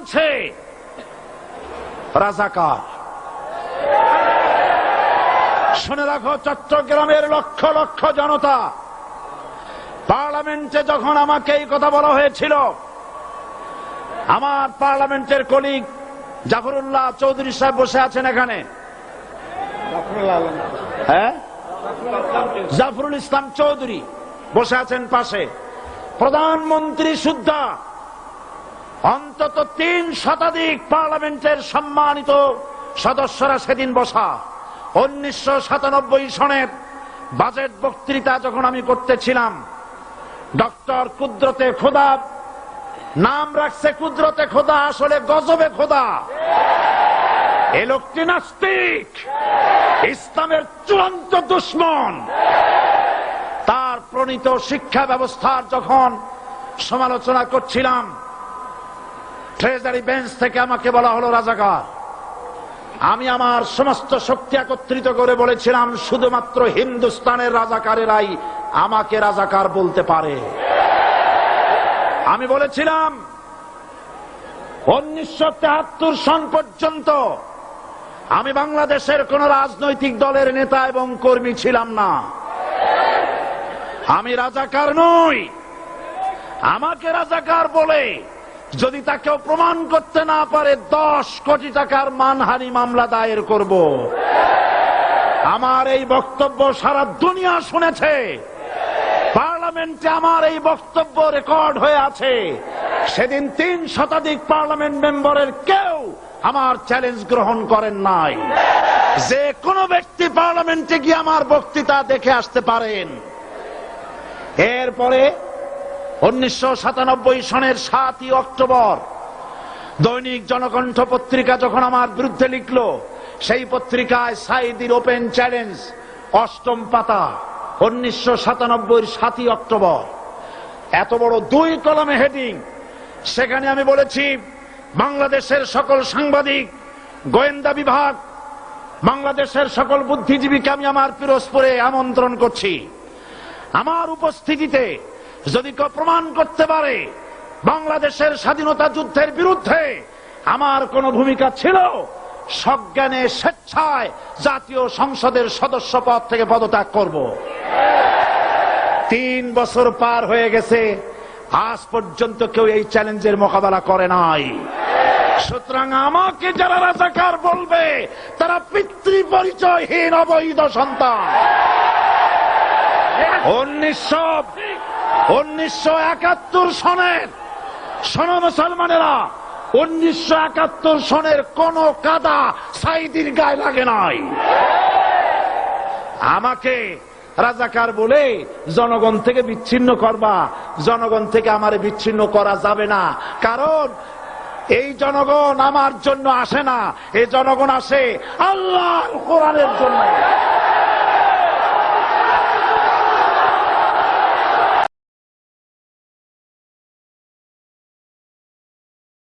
বলছে রাজাকার। শুনে রাখো চট্টগ্রামের লক্ষ লক্ষ জনতা, পার্লামেন্টে যখন আমাকে এই কথা বলা হয়েছিল, আমার পার্লামেন্টের কলিগ জাফরুল্লাহ চৌধুরী সাহেব বসে আছেন এখানে, হ্যাঁ, জাফরুল ইসলাম চৌধুরী বসে আছেন পাশে, প্রধানমন্ত্রী সুদ্ধা, অন্তত 3 শতাধিক পার্লামেন্টের সম্মানিত সদস্যরা সেদিন বসা। 1997 সনের বাজেট বক্তৃতা যখন আমি করতেছিলাম, ডক্টর কুদরতে খোদা, নাম রাখছে কুদরতে খোদা, আসলে গজবে খোদা। এ লোকটি নাস্তিক, ইসলামের চূড়ান্ত দুশমন। তার প্রণীত শিক্ষা ব্যবস্থার যখন সমালোচনা করছিলাম, ট্রেজারি বেঞ্চ থেকে আমাকে বলা হলো রাজাকার। আমি আমার সমস্ত শক্তি একত্রিত করে বলেছিলাম, শুধুমাত্র হিন্দুস্তানের রাজাকারেরাই আমাকে রাজাকার বলতে পারে। আমি বলেছিলাম 1973 সন পর্যন্ত আমি বাংলাদেশের কোন রাজনৈতিক দলের নেতা এবং কর্মী ছিলাম না। আমি রাজাকার নই। আমাকে রাজাকার বলে যদি তাকেও প্রমাণ করতে না পারে, 10 কোটি টাকার মানহানি মামলা দায়ের করব। আমার এই বক্তব্য সারা দুনিয়া শুনেছে। পার্লামেন্টে আমার এই বক্তব্য রেকর্ড হয়ে আছে। সেদিন 3 শতাধিক পার্লামেন্ট মেম্বারের কেউ আমার চ্যালেঞ্জ গ্রহণ করেন নাই। যে কোনো ব্যক্তি পার্লামেন্টে গিয়ে আমার বক্তৃতা দেখে আসতে পারেন। এরপরে 1997 সনের 7 অক্টোবর দৈনিক জনকণ্ঠ পত্রিকা যখন আমার বিরুদ্ধে লিখল, সেই পত্রিকায় সাইদির ওপেন চ্যালেঞ্জ 8ম পাতা, 1997 7 অক্টোবর, এত বড় 2 কলামে হেডিং। সেখানে আমি বলেছি, বাংলাদেশের সকল সাংবাদিক, গোয়েন্দা বিভাগ, বাংলাদেশের সকল বুদ্ধিজীবীকে আমি আমার পিরোজপুরে আমন্ত্রণ করছি। আমার উপস্থিতিতে যদি কেউ প্রমাণ করতে পারে বাংলাদেশের স্বাধীনতা যুদ্ধের বিরুদ্ধে আমার কোন ভূমিকা ছিল, সজ্ঞানে স্বেচ্ছায় জাতীয় সংসদের সদস্য পদ থেকে পদত্যাগ করব। 3 বছর পার হয়ে গেছে, আজ পর্যন্ত কেউ এই চ্যালেঞ্জের মোকাবেলা করে নাই। সুতরাং আমাকে যারা রাজাকার বলবে, তারা পিতৃ পরিচয়হীন অবৈধ সন্তান। 1971 সনের, শোনো মুসলমানেরা, 1971 সনের কোন কাদা সাইদির গায়ে লাগে নাই। আমাকে রাজাকার বলে জনগণ থেকে বিচ্ছিন্ন করবা, জনগণ থেকে আমারে বিচ্ছিন্ন করা যাবে না। কারণ এই জনগণ আমার জন্য আসে না, এই জনগণ আসে আল্লাহর কোরআনের জন্য।